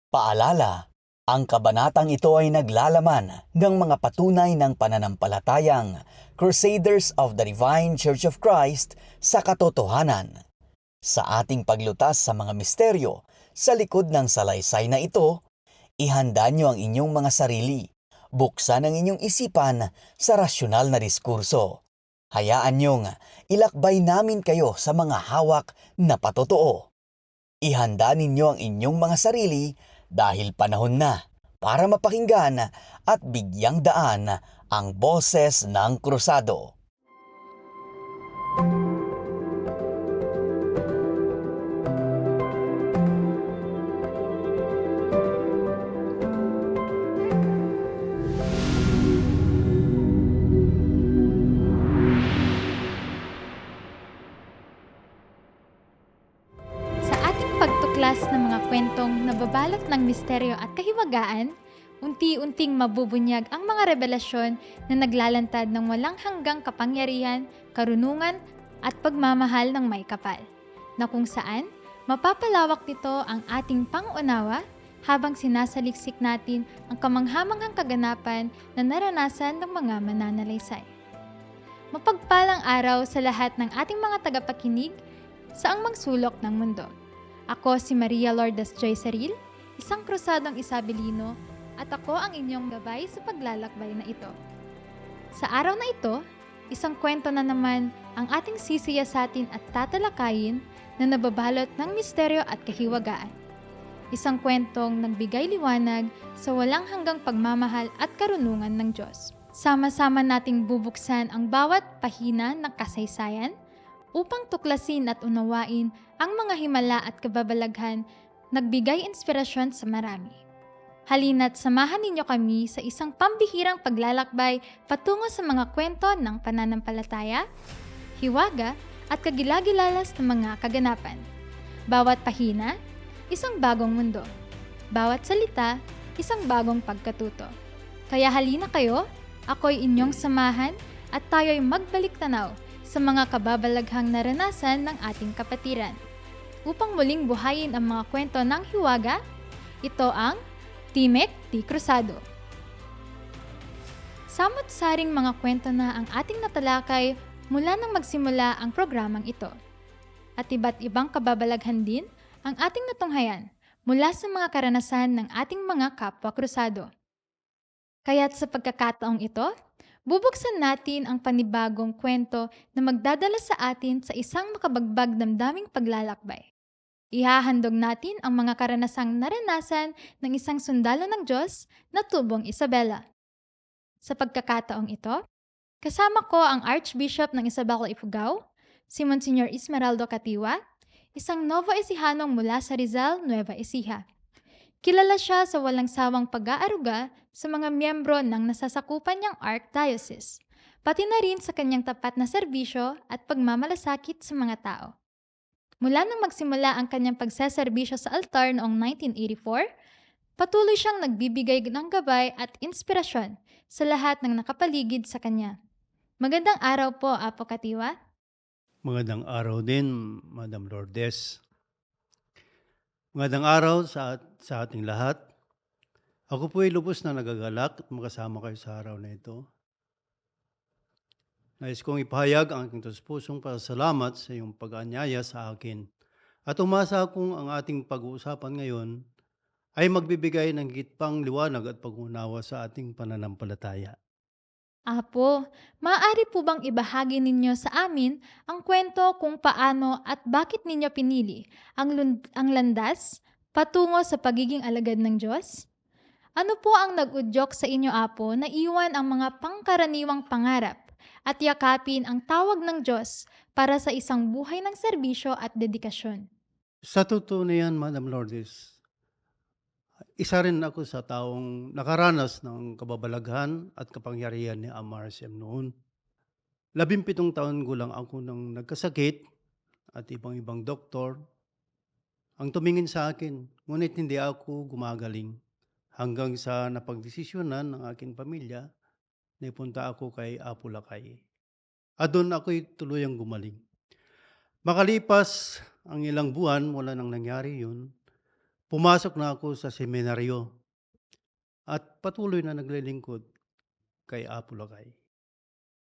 Paalala, ang kabanatang ito ay naglalaman ng mga patunay ng pananampalatayang Crusaders of the Divine Church of Christ sa katotohanan. Sa ating paglutas sa mga misteryo sa likod ng salaysay na ito, ihanda niyo ang inyong mga sarili. Buksan ang inyong isipan sa rasyonal na diskurso. Hayaan niyong ilakbay namin kayo sa mga hawak na patotoo. Ihanda ninyo ang inyong mga sarili dahil panahon na para mapakinggan at bigyang daan ang boses ng krusado. Sa ating pagtuklas ng mga kwentong nababalot ng misteryo at kahiwagaan, unti-unting mabubunyag ang mga revelasyon na naglalantad ng walang hanggang kapangyarihan, karunungan at pagmamahal ng may kapal, na kung saan mapapalawak nito ang ating pangunawa habang sinasaliksik natin ang kamanghamanghang kaganapan na naranasan ng mga mananalaysay. Mapagpalang araw sa lahat ng ating mga tagapakinig saang magsulok ng mundo. Ako si Maria Lourdes Joy Saril, isang krusadong Isabelino, at ako ang inyong gabay sa paglalakbay na ito. Sa araw na ito, isang kwento na naman ang ating sisiyasatin at tatalakayin na nababalot ng misteryo at kahiwagaan. Isang kwentong nagbigay liwanag sa walang hanggang pagmamahal at karunungan ng Diyos. Sama-sama nating bubuksan ang bawat pahina ng kasaysayan upang tuklasin at unawain ang mga himala at kababalaghan nagbigay inspirasyon sa marami. Halina't samahan ninyo kami sa isang pambihirang paglalakbay patungo sa mga kwento ng pananampalataya, hiwaga at kagilagilalas ng mga kaganapan. Bawat pahina, isang bagong mundo. Bawat salita, isang bagong pagkatuto. Kaya halina kayo, ako'y inyong samahan at tayo'y magbalik tanaw sa mga kababalaghang naranasan ng ating kapatiran. Upang muling buhayin ang mga kwento ng hiwaga, ito ang Timek di Cruzado. Samot-saring mga kwento na ang ating natalakay mula nang magsimula ang programang ito. At iba't ibang kababalaghan din ang ating natunghayan mula sa mga karanasan ng ating mga kapwa krusado. Kaya't sa pagkakataong ito, bubuksan natin ang panibagong kwento na magdadala sa atin sa isang makabagbag damdaming paglalakbay. Ihahandog natin ang mga karanasang naranasan ng isang sundalo ng Diyos na tubong Isabela. Sa pagkakataong ito, kasama ko ang Archbishop ng Isabela Ifugao, si Monsignor Esmeraldo Catiwa, isang Novo Ecihanong mula sa Rizal, Nueva Ecija. Kilala siya sa walang sawang pag-aaruga sa mga miyembro ng nasasakupan niyang Archdiocese, pati na rin sa kanyang tapat na serbisyo at pagmamalasakit sa mga tao. Mula nang magsimula ang kanyang pagseserbisyo sa altar noong 1984, patuloy siyang nagbibigay ng gabay at inspirasyon sa lahat ng nakapaligid sa kanya. Magandang araw po, Apo Catiwa. Magandang araw din, Madam Lourdes. Magandang araw sa ating lahat. Ako po ay lubos na nagagalak at makasama kayo sa araw na ito. Nais kong ipahayag ang aking taus-pusong pasasalamat sa iyong pag-aanyaya sa akin. At umasa akong ang ating pag-uusapan ngayon ay magbibigay ng higit pang liwanag at pag-unawa sa ating pananampalataya. Apo, maaari po bang ibahagi ninyo sa amin ang kwento kung paano at bakit ninyo pinili ang landas patungo sa pagiging alagad ng Diyos? Ano po ang nag-udyok sa inyo, Apo, na iwan ang mga pangkaraniwang pangarap at yakapin ang tawag ng Diyos para sa isang buhay ng serbisyo at dedikasyon? Sa totoo na yan, Madam Lourdes, isa rin ako sa taong nakaranas ng kababalaghan at kapangyarihan ni Amarsyam noon. 17 taon ko lang ako nang nagkasakit at ibang-ibang doktor ang tumingin sa akin, ngunit hindi ako gumagaling. Hanggang sa napagdesisyonan ng aking pamilya, naipunta ako kay Apo Lakay. At doon ako'y tuluyang gumaling. Makalipas ang ilang buwan mula nang nangyari yun, pumasok na ako sa seminaryo at patuloy na naglilingkod kay Apulacay.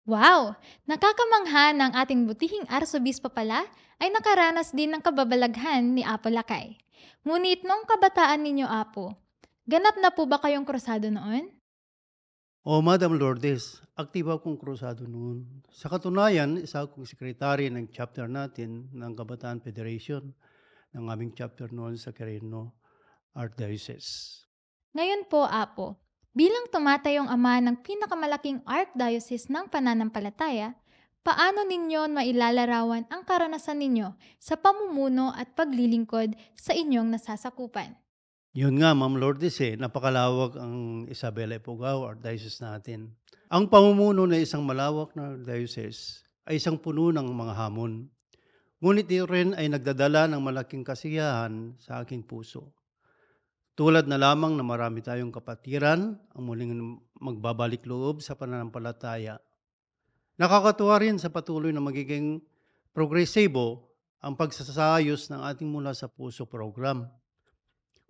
Wow! Nakakamangha ng ating butihing arsobispo pala ay nakaranas din ng kababalaghan ni Apo Lakay. Ngunit nung kabataan ninyo, Apo, ganap na po ba kayong krusado noon? O Madam Lourdes, aktibo akong krusado noon. Sa katunayan, isa akong sekretary ng chapter natin ng Kabataan Federation ng aming chapter noon sa Quirino Archdiocese. Ngayon po, Apo, bilang tumatayong ama ng pinakamalaking archdiocese ng pananampalataya, paano ninyo mailalarawan ang karanasan ninyo sa pamumuno at paglilingkod sa inyong nasasakupan? Yun nga, Ma'am Lourdes, napakalawak ang Isabela Ifugao Archdiocese natin. Ang pamumuno ng isang malawak na archdiocese ay isang puno ng mga hamon. Ngunit ito rin ay nagdadala ng malaking kasiyahan sa aking puso. Tulad na lamang na marami tayong kapatiran ang muling magbabalik loob sa pananampalataya. Nakakatuwa rin sa patuloy na magiging progresibo ang pagsasayos ng ating Mula sa Puso program.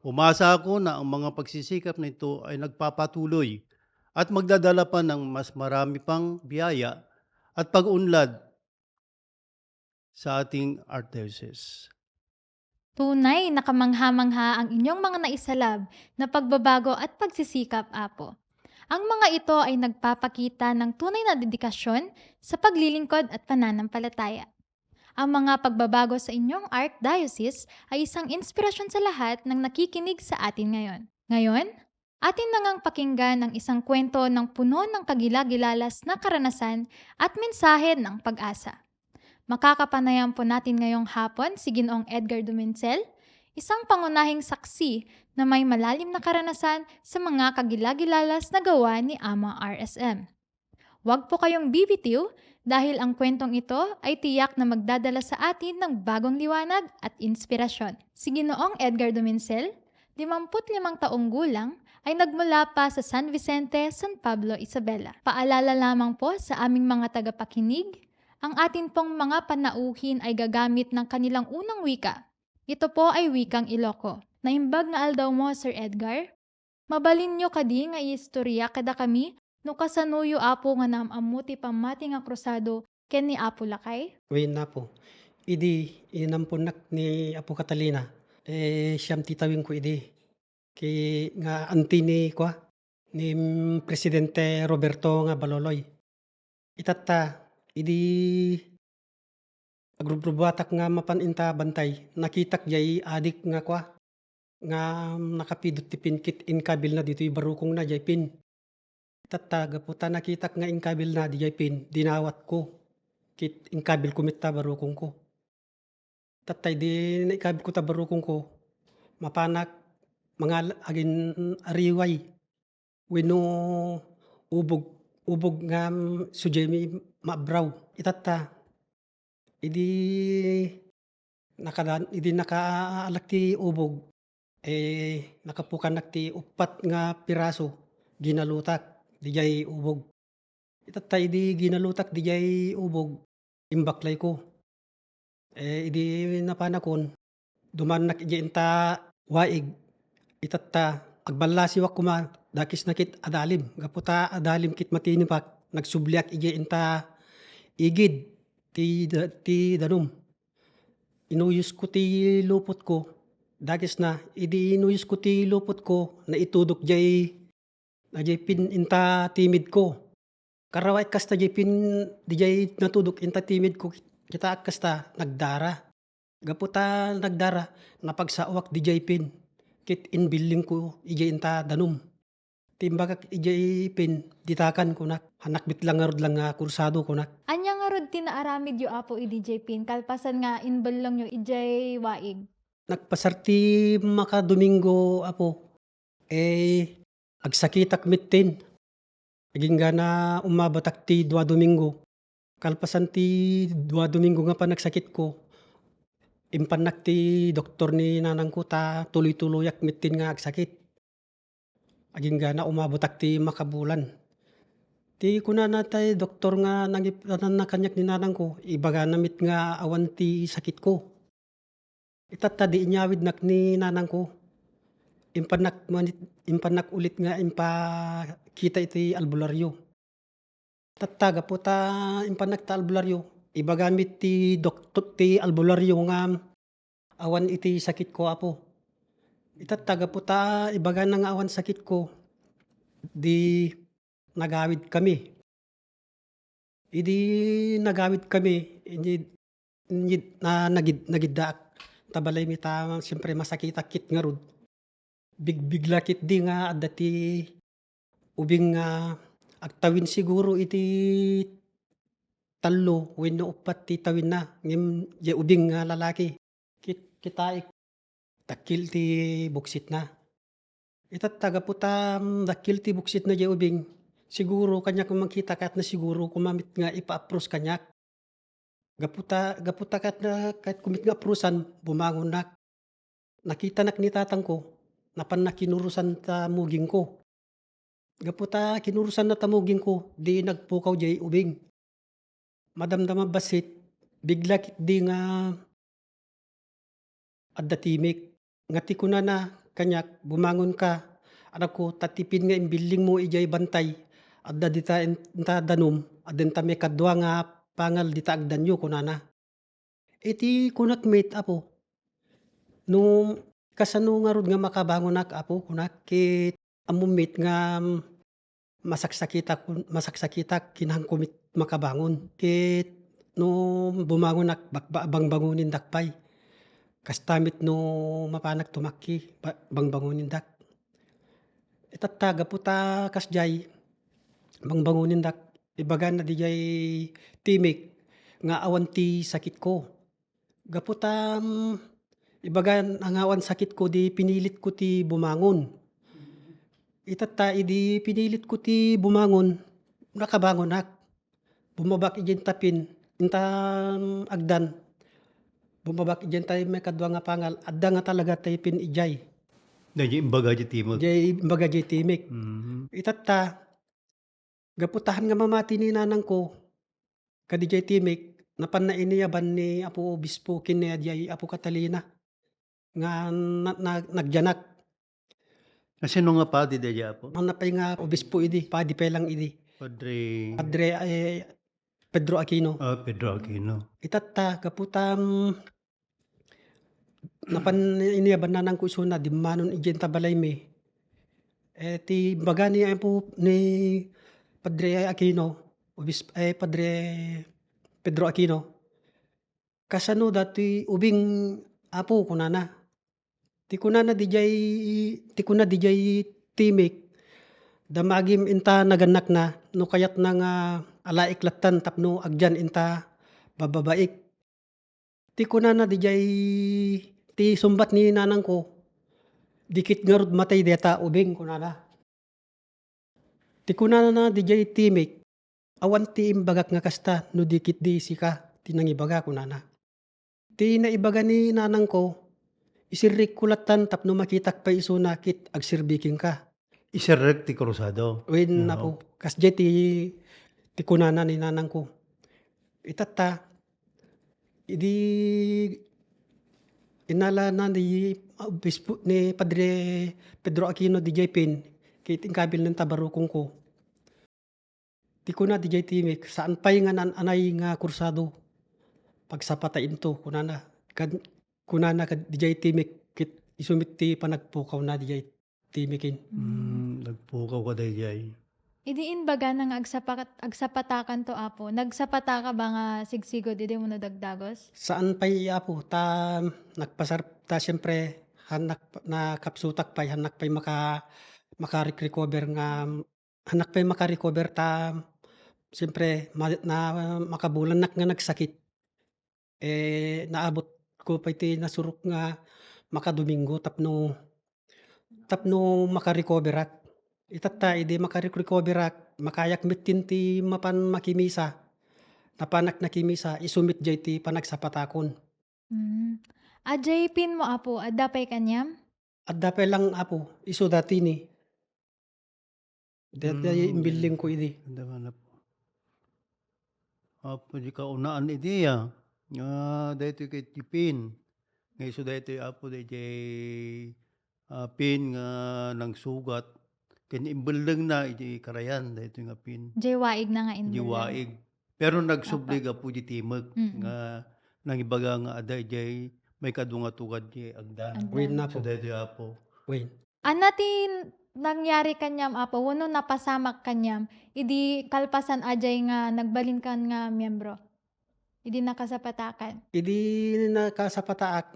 Umasa ako na ang mga pagsisikap na ito ay nagpapatuloy at magdadala pa ng mas marami pang biyaya at pag-unlad sa ating archdiocese. Tunay na kamangha-mangha ang inyong mga naisalab na pagbabago at pagsisikap, Apo. Ang mga ito ay nagpapakita ng tunay na dedikasyon sa paglilingkod at pananampalataya. Ang mga pagbabago sa inyong archdiocese ay isang inspirasyon sa lahat ng nakikinig sa atin ngayon. Ngayon, atin na ngang pakinggan ang isang kwento ng puno ng kagilagilalas na karanasan at mensahe ng pag-asa. Makakapanayan po natin ngayong hapon si Ginoong Edgar Dumencel, isang pangunahing saksi na may malalim na karanasan sa mga kagilagilalas na gawa ni Ama RSM. Huwag po kayong bibitiw dahil ang kwentong ito ay tiyak na magdadala sa atin ng bagong liwanag at inspirasyon. Si Ginoong Edgar Dumencel, 55 taong gulang, ay nagmula pa sa San Vicente, San Pablo, Isabela. Paalala lamang po sa aming mga tagapakinig, ang atin pong mga panauhin ay gagamit ng kanilang unang wika. Ito po ay wikang Iloko. Naimbag nga aldaw mo, Sir Edgar? Mabalin nyo kadi nga istorya kada kami no kasanuyo Apo nga namamuti pamati nga krusado ken ni Apo Lakay? Uwin na po. Idi, inampunak ni Apo Catalina. Siyam titawin ko idi. Kay nga anti ni kwa, ni Presidente Roberto nga Baloloy. Itata, idi agrubrubatak nga mapaninta bantay. Nakitak jay adik nga kwa. Nga nakapidot ti pinkit inkabil na dito barukong na jay pin. Tataga po ta nakitak nga inkabil na di jay pin. Dinawat ko. Kit inkabil kumita barukong ko. Tatay di naikabil ko ta barukong ko. Mapanak mga agin ariway. Wino ubog nga sujemi mabraw. Itata. Idi nakaalak ti ubog. Nakapukanak ti upat nga piraso. Ginalutak. Dijay ubog. Itatay di ginalutak dijay ubog. Imbaklay ko. Idi napanakon. Dumanak iji inta waig. Itata agbalasiwak kuma. Dakis nakit adalim. Gaputa adalim kit matinipak. Nagsubliak iji inta igid. Ti danum. Inuyos ko ti lupot ko. Dakis na. Idi inuyos ko ti lupot ko. Na itudok jay pin inta timid ko. Karaway kasta jay pin di jay natudok inta timid ko. Kita kasta nagdara. Gaputa nagdara. Napagsawak di jay pin. Kit inbiling ko ijay inta danum. Timbagak ijay pin ditakan ko nak. Hanakbit lang nga lang nga kursado ko nak. Anya nga rod tinaaramid yo Apo idi jay pin kalpasan nga inbalong yo ijay waig. Nagpasarti maka Domingo Apo. Agsakitak mitin. Aging na umabatak ti 2 Domingo. Kalpasan ti 2 Domingo nga pa nagsakit ko. Impanak ti doktor ni nanang ko ta tuloy-tuloyak mitin nga agsakit. Aging na umabatak ti makabulan. Ti kuna na tay doktor nga nangiptanan na kanyak ni nanang ko. Ibaga namit nga awan ti sakit ko. Itata di inyawid nak ni nanang ko. impanak ulit nga kita iti albularyo. Tattaga po ta impanak ta albularyo, iba gamit ti ti albularyo nga awan iti sakit ko apo. Itattaga po ta ibaga na nga awan sakit ko, di nagawid kami. Idi nagawid kami, nagiddaak. Tabalay mi ta siyempre masakita kit nga rod. Bigbigla kit di nga adda ti ubing nga agtawin siguro iti tallo wenno upat ti tawin na ngem di ubing nga lalaki. Kitaik dakkel ti buksit na. Itattaga po ta dakkel ti buksit na di ubing. Siguro kanyak makita kat na siguro kumamit nga ipa-apros kanyak. Gaputa kat na kahit kumit nga aprosan bumangon nak. Nakita nak ni tatang ko napan na kinurusan ta muging ko. Gaputa kinurusan na ta muging ko di nagpukaw di ubing. Madamdama basit bigla kit di nga adda timik. Ngati ko na kanyak bumangon ka. Anak ko tatipin nga imbiling mo ijay bantay. Adda dita enta danom adda enta may kadwa nga pangal dita agdanyo kunana. Iti kunak mate apo. No kasano nga rod nga makabangon nak apo kunak kit amumit nga masaksakita kinahang kumit makabangon. Kit no bumangon nak bangbangonin dakpay. Kastamit no mapanak tumakki bangbangonin dak. Itattaga po ta kasjay bangbangonin dak. Ibaga na dijay timik nga awan ti sakit ko. Gaputa ibaga ang awan sakit ko di pinilit ko ti bumangon. Itatta idi pinilit ko ti bumangon, nakabangon nak. Bumabak ijen tapin, inta agdan. Bumabak ijen tayo may kadwa nga pangal, adda nga talaga tayo pin ijay. Dahil imbaga di timog. Jay imbaga jay timik. Itatta, gaputahan nga mamati ni nanang ko, kadi jay timik, napan na iniyaban ni Apo Obispo kini jay Apo Catalina. Nga nagjanak. Kasi no nga pa di daya po. Ang napay nga Obispo idi, padi lang idi. Padre Padre Pedro Aquino. Pedro Aquino. Itatta, kaputam, napan iniyaban na ng kusuna, di manon ijen tabalay mi. Ti baga ni Padre Aquino, Padre Pedro Aquino, kasano dati ubing apo kunana. Ti kunana di jay timik, damagim inta naganak na, no kayat na nga alaiklatan tapno agjan inta bababaik. Ti kunana di jay ti sumbat ni nanang ko, dikit nga rod matay deta ubing kunana. Ti kunana na di jay timik, awan ti imbagak nga kasta no dikit di sika tinangibaga kunana. Ti naibaga ni nanang ko, isirrik kulatan tapno makitak pa iso na kit agsirbiking ka. Isirrek ti krusado. Wen na po, kasjay ti kunana ni nanang ko. Itatta, idi inala na ni Obispo ni Padre Pedro Aquino di jay pin, kit ingkabil ng tabarukong ko. Ti kuna di jay timik, saan pay nga anay nga kursado, pagsapatain to, kunana di jay timik, kit isumit ti panagpukaw na di jay timikin. Nagpukaw ka dayay. Idiin baga na nga agsapatakan to apo. Nagsapata ka ba nga sigsigod idi mo dagdagos? Saan pay apo, ta nagpasarap ta siyempre, hanak na kapsutak pay, hanak pay makarecover nga, hanak pay makarecover ta, siyempre na makabulan nak nga nagsakit. Naabot ko pay ti nasurok nga makadomingo tapno makarecoverak. Itatta idi makarecoverak, makayak mitin ti mapan makimisa. Napanak na kimisa, isumit jay ti panagsapatakon. Ajay pin mo apo, adda pay kanyam? At dapay lang apo, iso dati ni. Dati imbiling ko idi. Ganda nga na po. Apo di ka unaan iti ya. Nga dahito kay tipin. Nga iso dahito apo di jay pin nga nang sugat ken imbeldeng na iti karayan daytoy nga pin. Jay waig na nga Di inbelan. waig. Pero Apa. nagsubli gapu iti timek nga nangibaga nga aday jay may kadunga-tugad jay agdan. Wen na So po. daytoy apo. Wen. Anatin nangyari kanyam apo, wenno napasamak kanyam, idi kalpasan ajay nga nagbalin kan nga miyembro. Idi nakasapatakan. Idi nakasapataak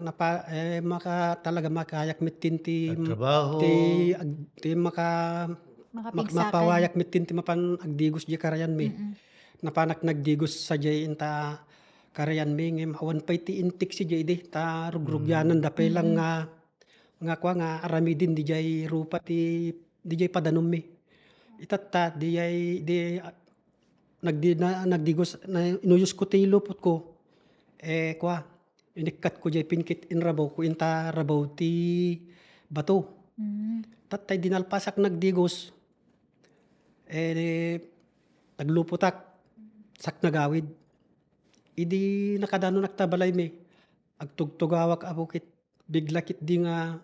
talaga makayak mitin ti Nagtrabaho. ti Makapigsakan. mapawayak mitin ti mapan agdigos di karayan mi. Napanak nagdigos sa jay inta karayan mi ngem awan pay ti intik si jay di ta rugrugyanan dapay lang nga kwa nga aramidin di jay rupa di jay padanom mi. Itatta di jay nagdigos na inuyos ko ti lupot ko. Kwa inikat ko jay pinkit inrabaw ko inta rabaw ti bato. Tatay dinalpasak nagdigos. Nagluputak sak nagawid. Idi nakadano naktabalay mi. Agtugtugawak abukit biglakit di nga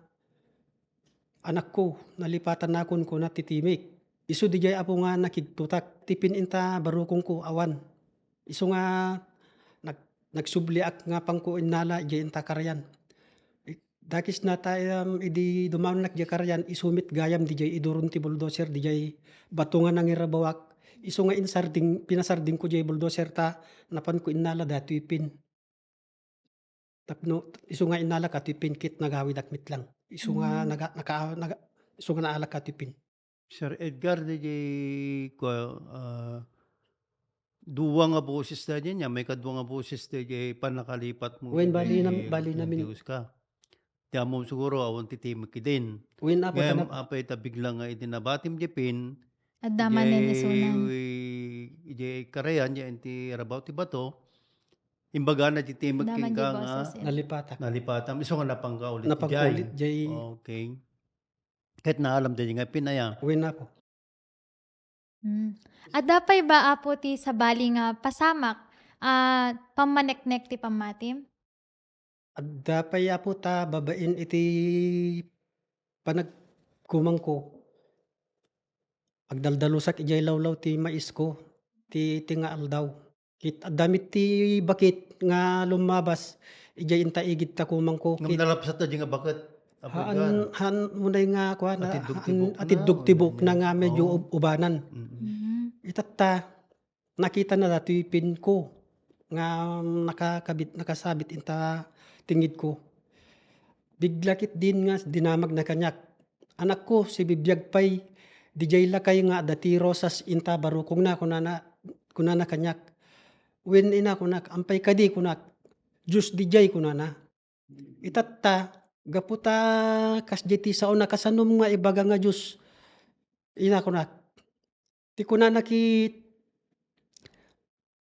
anak ko nalipatan nakon ko na titimik. Isu di jay apo nga nakigtutak tipin inta barukong ko awan. Isu nga nagsubliak nga pangko inala jay inta karayan. Dakis na tayam idi dumanak jay karayan isumit gayam di jay idurun ti bulldozer di jay batungan ng irabawak. Isu nga pinasarding ko jay bulldozer ta napan ko inala datoy pin. Tapno isu nga inala katipin kit nagawid akmit lang. Isu nga isu nga naala katipin. Sir Edgar di jay duwa nga boses da niya may kadwa nga boses da jay panakalipat mo. Wen bali namin. Nagdius ka. Tiyan mo siguro awan ti timek din. Wen apo Ngem apay tabigla nga itinabatim jay pin. At daman ni sunan. Ijay karayan jay ti rabaw ti bato. Imbaga na ti timek Daman king di ka nga boses. nalipatak. nalipatam. Iso nga napangga ulit Napagkulit jay Okay. Kahit naalam din nga pinaya. wen apo. At dapay ba apo ti sabali nga pasamak pamaneknek ti pamatim? At dapay apo ta babain iti panagkumang ko. Agdaldalusak ijay lawlaw ti mais ko. Ti nga aldaw. Damit ti bakit nga lumabas. Ijay inta igit ta kumang ko. Ngam nalapsat na di nga bakit? Han munay nga kwa na Atidug atidug tibok na nga medyo ubanan. Itatta nakita na dati pin ko nga nakasabit inta tingid ko. Biglakit din nga dinamag na kanyak. Anak ko si bibiyag pay dijay lakay nga dati rosas inta barukong na kunana kanyak. Wen ina kunak ampay kadi kunak. Jus dijay kunana. Itatta gaputa kasjeti sao nakasanom nga ibaga nga jus. Ina kunak. Ti kunana ki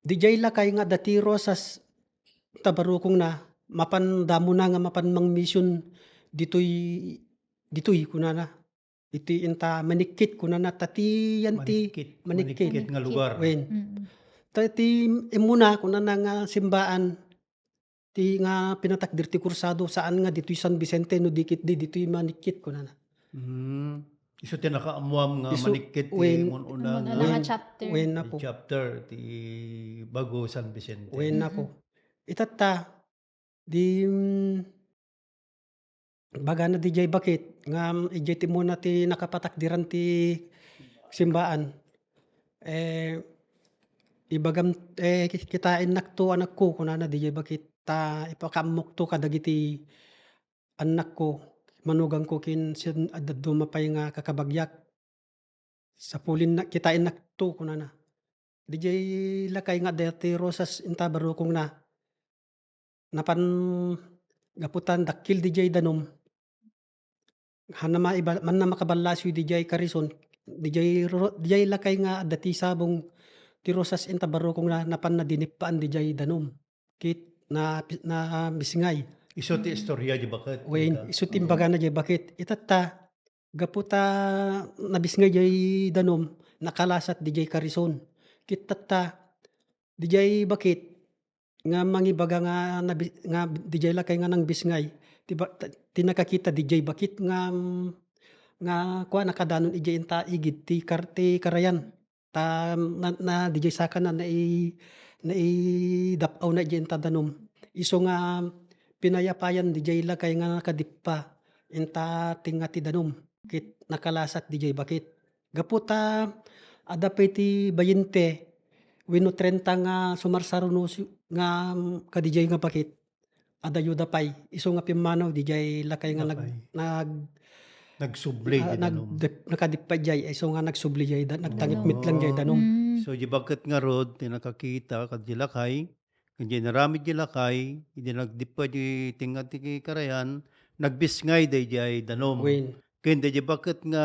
dijay lakay nga dati rosas tabarukong na mapan damo na nga mapan mang mission ditoy kunana. Iti inta manikit kunana tati yanti Manikit nga lugar. wen. Tati imuna kunana nga simbaan ti nga pinatakdir ti kursado saan nga ditoy San Vicente no dikit ditoy manikit kunana. Iso ti nakaamuam nga Isu- manikit ti wen- unang Nga chapter. Wen na po. chapter ti Bago San Vicente. Wen na po. Itata di baga na dijay bakit nga ijay ti muna ti nakapatakdiran ti simbaan. Ibagam kitain nakto anak ko kunana dijay bakit ta ipakamok to kadagiti anak ko manugang ko kin dumapay nga kakabagyak. Sa pulin na kitain nakto kunana. Dijay lakay nga dati rosas inta barukong na. Napan gaputan dakil dijay danom. Hanama iba man na makabalasyo dijay karison. Dijay lakay nga dati sabong ti rosas inta barukong na napan na dinipaan dijay danom. Kit na bisingay. Iso ti istorya di bakit? Wen isu timbaga na jay bakit itata gaputa nabisngay jay danom nakalasat dijay karison. Kitata dijay bakit nga mangibaga nga dijay lakay nga nang bisngay ti nakakita DJ bakit nga kuan nakadanon ijay inta igid ti karayan. Na DJ saka na naidapaw na ijay inta danom. Isu nga pinayapayan DJ lakay nga nakadippa inta tinga ti danom. Ket nakalasat DJ bakit. Gapu ta adapay ti 20 wenno 30 nga sumarsaruno nga ka-DJ nga bakit. Adayo dapay isu nga pimmanaw DJ lakay nga Dapay. nakadippa Nagsubli jay isu nga nagsubli jay nagtangitmit lang jay danom. So di bakit nga rod tinakakita kad di lakay, hindi naramid di lakay, hindi nagdipa di tingat ti karayan, nagbisngay day jay danom. Wen. Kaya di bakit nga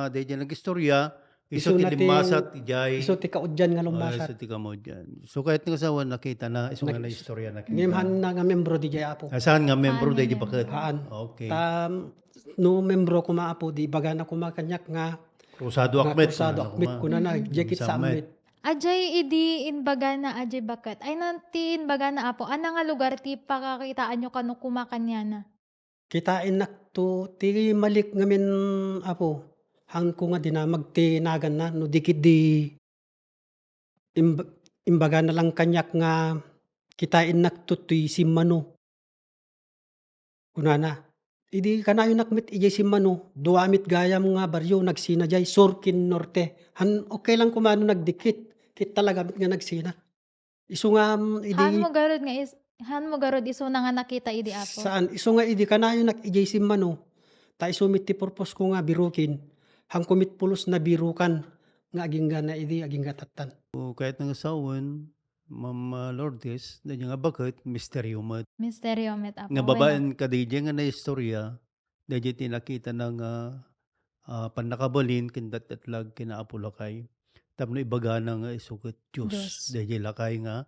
day jay nagistorya, Isu iso natin- tilimasat jay. Isu ti kaudyan nga Sa lumasat. tika mo dyan. So kahit nga sawan nakita na, iso nga na istorya nakita. Ngimhan na nga membro DJ apo. Saan nga membro Haan day di nga bakit? Haan. Okay. No membro ko maapo di baga na kumakanyak nga Krusado nga akmet. kusado akmet ko na na jakit sa Samet. amit. Ajay idi inbaga na ajay bakat. Ay nanti inbaga na apo. Ana nga lugar ti pakakitaan nyo kano kumakanya na. Kitain nakto ti malik ngamin apo. Hang ko nga dina magtinagan na no dikit di imbaga na lang kanyak nga kitain nakto ti simmano. Kunana. Idi kanayo nakmet ijay simmano. Duamit gayam nga baryo nagsina jay Surkin Norte. Okay lang kumano nagdikit. Kit talaga mit nga nagsina. Isu nga Han mo garod iso na nga nakita idi apo. saan isu nga idi kanayo nak ijay simmano. Ta isu mit ti purpose ko nga birukin. Hang kumit pulos na birukan nga aging na idi aging gatatan. So kahit nga sawan, Ma'am Lourdes, na nga bakit, misteryo mo. Misteryo met apo. Nga babaan ka di nga na istorya, dahil tinakita ng panakabalin, kindat at lag kinaapulakay. Tapno ibaga na nga isukit Diyos. Diyos. Dahil lakay nga,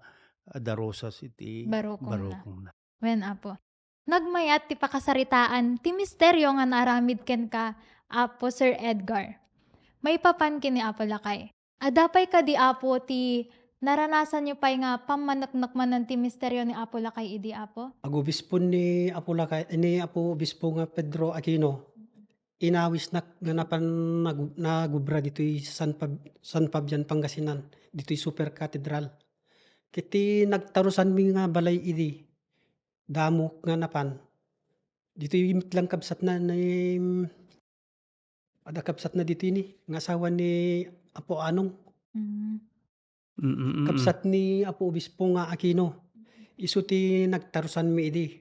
darosas iti Barokong na. na. Wen apo. Nagmayat ti pakasaritaan ti misteryo nga naramid ken ka apo Sir Edgar. May papan kini apo lakay. Adapay ka di apo ti naranasan nyo pa'y nga pamanaknakmanan ti misteryo ni apo lakay idi apo? Agobispo ni Apo Obispo nga Pedro Aquino. Inawis nga napan nagubra dito'y San Fabian Pangasinan. Dito'y Super Cathedral. Kiti nagtarusan mi nga balay idi. Damok nga napan. Dito'y mitlang kabsat na ada kabsat na dito ni. Nga asawa ni Apo Anong. Kabsat ni Apo Obispo nga Aquino. Isu ti nagtarusan mi idi.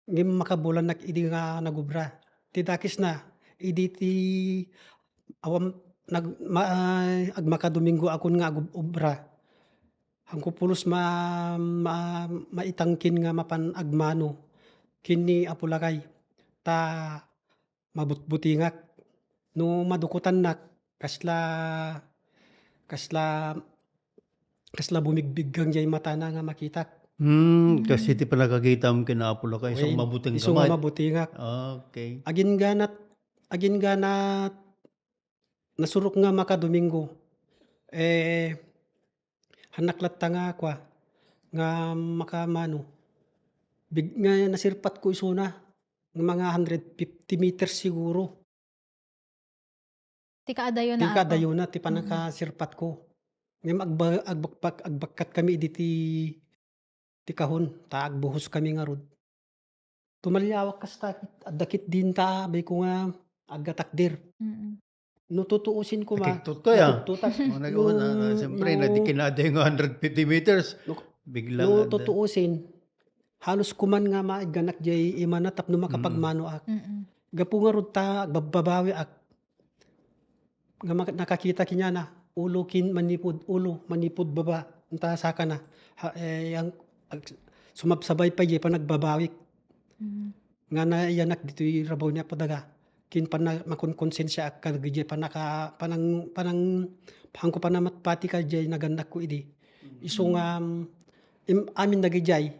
Ngim makabulan nak idi nga nagubra. Ti dakis na idi ti awam agmakadomingo akon nga agubra. Hangko pulos maitangkin nga mapan agmano kini Apo lakay. Ta mabutbutingak no madukutan nak kasla bumigbiggang jay mata na nga makitak. Kasi ti panakakita mo kinaapula kayo, isang mabuting Isu nga kamay. mabutingak. Okay. Agin ganat nasurok nga makadomingo. Hanaklat ta nga kwa nga makamano. Nga nasirpat ko isuna ng mga 150 meters siguro. Ti kaadayo na Ti apo. kadayo na ti panakasirpat ko. Ngem agbakkat kami idi ti kahon ta agbuhos kami nga rod. Tumalyawak kasta dakit din ta bay ko nga aggatakdir. No tutuusin ko Nakiktot ka ya. Natututak. Siyempre, na di kinada yung 150 meters. No- Biglang. No tutuusin halos kuman nga maiganak jay imanatap no makapagmano ak. Gapu nga rod ta agbabawi ak. Nga nakakita kinya na ulo manipod baba unta saka na yang sumabsabay pa jay panagbabawi nga na yanak dito'y rabaw niya padaga kin makonkonsensya ak kadagay panang hangko pa namat pati ka jay naganak ko idi isu nga amin nagijay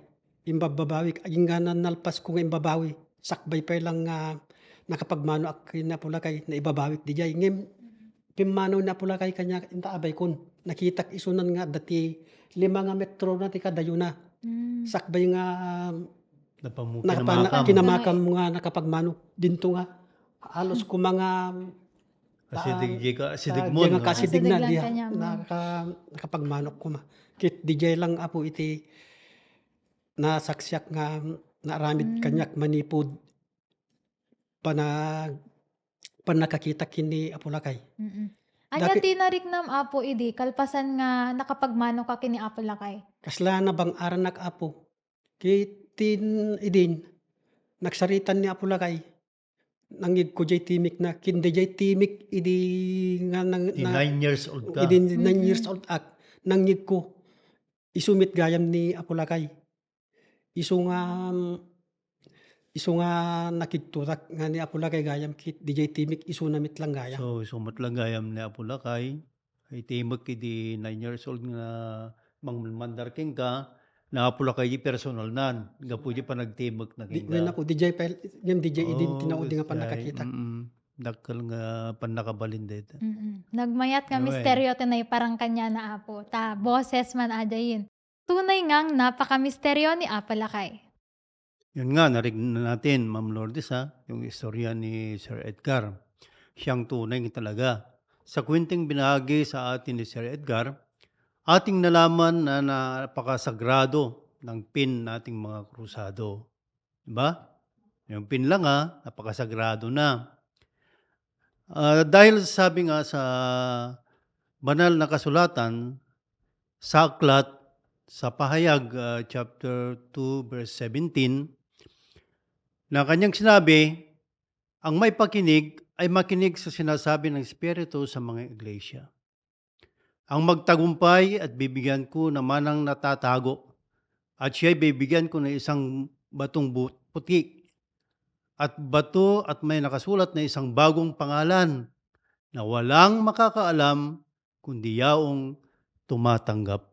imbabawi aging nga nalpas ko nga imbabawi sakbay pa lang nga nakapagmano ak kinapulakay na ibabawik di jay ngem pimmano na pula kay kanya intaabay kon nakitak isunan nga dati 5 nga metro na ti kadayo na sakbay nga Napamukinamakan. kinamakam nga nakapagmanok dinto nga halos ko mga Kasi DJ ka, si sa Digmon. diyan No? nga kasidig na Kasadiglan diya kanya mo. nakapagmanok ko ma. Kit DJ lang apo iti nasaksak nga naaramid kanyak manipod panag panakakita kini Apolakay. Anya Daki tinariknam apo idi kalpasan nga nakapagmano ka kini Apo Lakay. kasla na bang aranak apo. Kitin idin nagsaritan ni Apolakay. Nangig ko jay timik na kindi jay timik idi nga nang Di na 9 years old ka. idi 9 years old ak nangig ko isumit gayam ni Apolakay. Isu nga nakigturak nga ni Apolakay gayam kit DJ Timik isu namit lang gayam. So, sumot lang gayam ni Apulakay. Ay timok idi 9 years old nga mandarking ka. Na Apulakay di personal nan. Gapu di pa nagtimok na Di king wen ka. ako DJ pa ngem DJ idin tinaudi nga guys, panakakita. Dakkel nga panakabalin dito. Nagmayat nga Anyway. misteryo tinay parang kanya na apo. Ta boses man adayin. Tunay ngang napaka-misteryo ni Apo Lakay. Yun nga, narinig na natin, Ma'am Lourdes yung istorya ni Sir Edgar. Siyang tunay talaga. Sa kwenteng binahagi sa atin ni Sir Edgar, ating nalaman na napakasagrado ng pin nating mga krusado. Diba? Yung pin lang napakasagrado na. Dahil sabi nga sa banal na kasulatan, sa aklat, sa pahayag chapter 2 verse 17, na kanyang sinabi, ang may pakinig ay makinig sa sinasabi ng Espiritu sa mga iglesia. Ang magtagumpay at bibigyan ko naman ng natatago, at siya'y bibigyan ko ng isang batong puti, at bato at may nakasulat na isang bagong pangalan na walang makakaalam kundi yaong tumatanggap.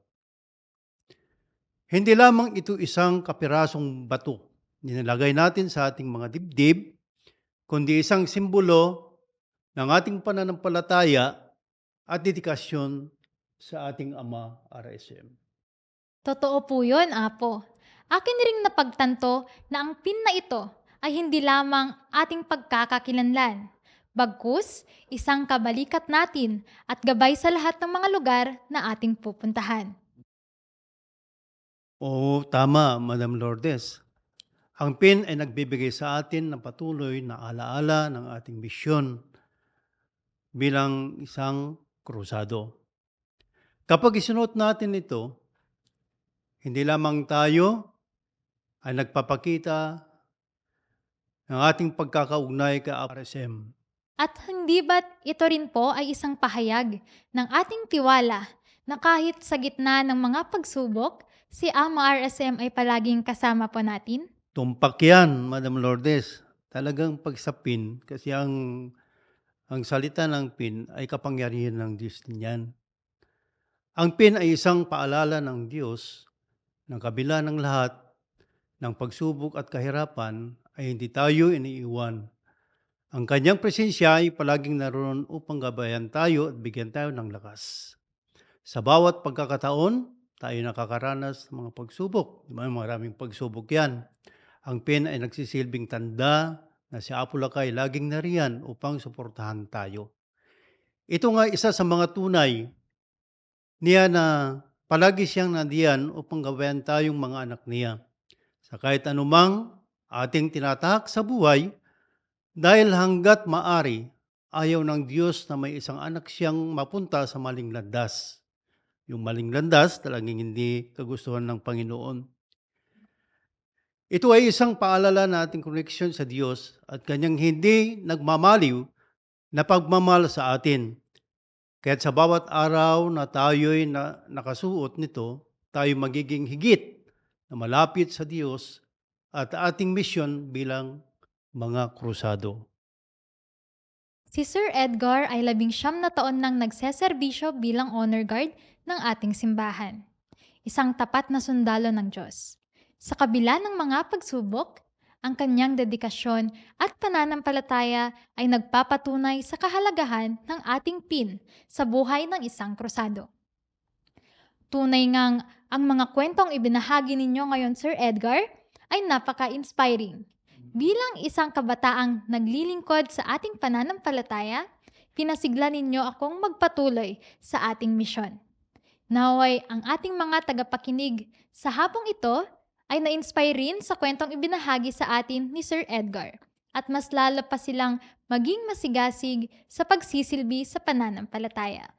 Hindi lamang ito isang kapirasong bato ninalagay natin sa ating mga dibdib, kundi isang simbolo ng ating pananampalataya at dedikasyon sa ating Ama RSM. Totoo po yun, Apo. Akin ring napagtanto na ang pin na ito ay hindi lamang ating pagkakakilanlan. Bagkus, isang kabalikat natin at gabay sa lahat ng mga lugar na ating pupuntahan. Oo, tama, Madam Lourdes. Ang pin ay nagbibigay sa atin ng patuloy na alaala ng ating misyon bilang isang krusado. Kapag isunuot natin ito, hindi lamang tayo ay nagpapakita ng ating pagkakaugnay kay RSM. At hindi ba't ito rin po ay isang pahayag ng ating tiwala na kahit sa gitna ng mga pagsubok, si Ama RSM ay palaging kasama po natin? Tumpak yan, Madam Lourdes. Talagang pagsapin, kasi ang salita ng pin ay kapangyarihan ng Diyos din yan. Ang pin ay isang paalala ng Diyos ng kabila ng lahat ng pagsubok at kahirapan ay hindi tayo iniiwan. Ang kanyang presensya ay palaging naroon upang gabayan tayo at bigyan tayo ng lakas. Sa bawat pagkakataon, tayo nakakaranas ng mga pagsubok. Diba? Maraming pagsubok yan. Ang pin ay nagsisilbing tanda na si Apo Lakay laging nariyan upang suportahan tayo. Ito nga isa sa mga tunay niya na palagi siyang nandiyan upang gabayan tayong mga anak niya. Sa kahit anumang ating tinatahak sa buhay, dahil hanggat maari, ayaw ng Diyos na may isang anak siyang mapunta sa maling landas. Yung maling landas talagang hindi kagustuhan ng Panginoon. Ito ay isang paalala na ating koneksyon sa Diyos at kanyang hindi nagmamaliw na pagmamahal sa atin. Kaya't sa bawat araw na tayo'y nakasuot nito, tayo magiging higit na malapit sa Diyos at ating misyon bilang mga krusado. Si Sir Edgar ay 19 na taon nang nagseserbisyo bilang honor guard ng ating simbahan. Isang tapat na sundalo ng Diyos. Sa kabila ng mga pagsubok, ang kanyang dedikasyon at pananampalataya ay nagpapatunay sa kahalagahan ng ating pin sa buhay ng isang krusado. Tunay ngang ang mga kwentong ibinahagi ninyo ngayon, Sir Edgar, ay napaka-inspiring. Bilang isang kabataang naglilingkod sa ating pananampalataya, pinasigla ninyo akong magpatuloy sa ating misyon. Naway ang ating mga tagapakinig sa hapong ito ay na-inspire rin sa kwentong ibinahagi sa atin ni Sir Edgar at mas lalo pa silang maging masigasig sa pagsisilbi sa pananampalataya.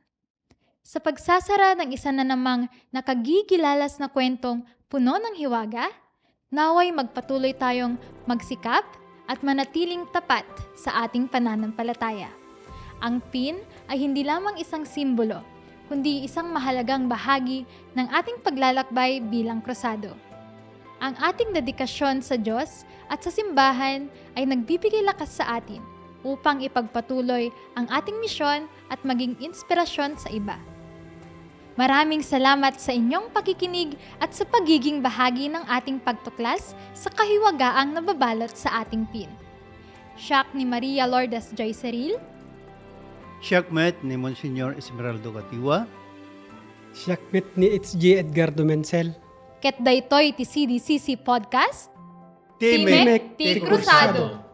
Sa pagsasara ng isa na namang nakagigilalas na kwentong puno ng hiwaga, naway magpatuloy tayong magsikap at manatiling tapat sa ating pananampalataya. Ang PIN ay hindi lamang isang simbolo, kundi isang mahalagang bahagi ng ating paglalakbay bilang krusado. Ang ating dedikasyon sa Diyos at sa simbahan ay nagbibigay lakas sa atin upang ipagpatuloy ang ating misyon at maging inspirasyon sa iba. Maraming salamat sa inyong pakikinig at sa pagiging bahagi ng ating pagtuklas sa kahiwagaang nababalot sa ating PIN. Siak ni Maria Lourdes Joy Ceril, Siakmet ni Monsignor Esmeraldo Katiwa, Siakmet ni HG Edgardo Mencel. ket daytoy ti CDCC Podcast, Timek ti Krusado.